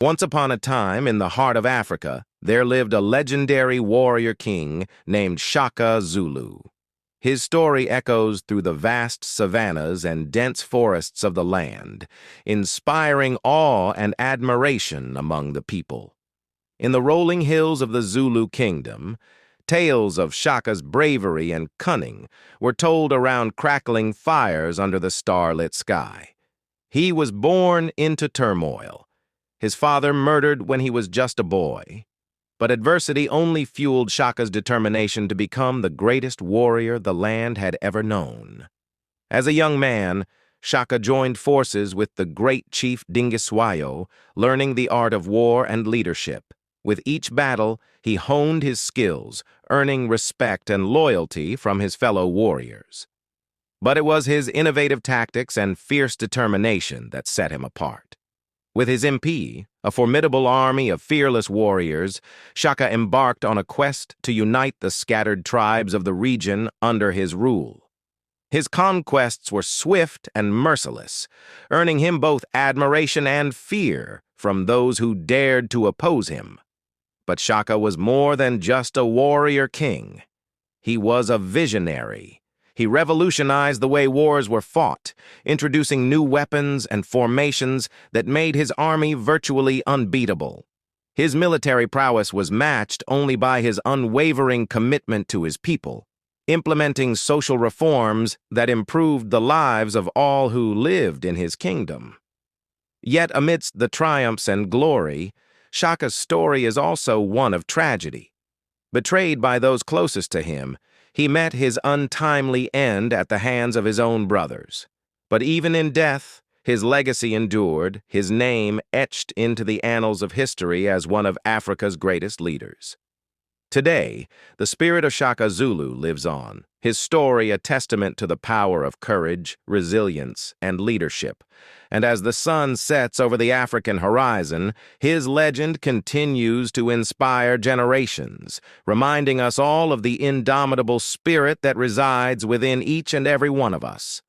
Once upon a time, in the heart of Africa, there lived a legendary warrior king named Shaka Zulu. His story echoes through the vast savannas and dense forests of the land, inspiring awe and admiration among the people. In the rolling hills of the Zulu kingdom, tales of Shaka's bravery and cunning were told around crackling fires under the starlit sky. He was born into turmoil, his father murdered when he was just a boy. But adversity only fueled Shaka's determination to become the greatest warrior the land had ever known. As a young man, Shaka joined forces with the great chief Dingiswayo, learning the art of war and leadership. With each battle, he honed his skills, earning respect and loyalty from his fellow warriors. But it was his innovative tactics and fierce determination that set him apart. With his MP, a formidable army of fearless warriors, Shaka embarked on a quest to unite the scattered tribes of the region under his rule. His conquests were swift and merciless, earning him both admiration and fear from those who dared to oppose him. But Shaka was more than just a warrior king. He was a visionary. He revolutionized the way wars were fought, introducing new weapons and formations that made his army virtually unbeatable. His military prowess was matched only by his unwavering commitment to his people, implementing social reforms that improved the lives of all who lived in his kingdom. Yet amidst the triumphs and glory, Shaka's story is also one of tragedy. Betrayed by those closest to him, he met his untimely end at the hands of his own brothers. But even in death, his legacy endured, his name etched into the annals of history as one of Africa's greatest leaders. Today, the spirit of Shaka Zulu lives on, his story a testament to the power of courage, resilience, and leadership. And as the sun sets over the African horizon, his legend continues to inspire generations, reminding us all of the indomitable spirit that resides within each and every one of us.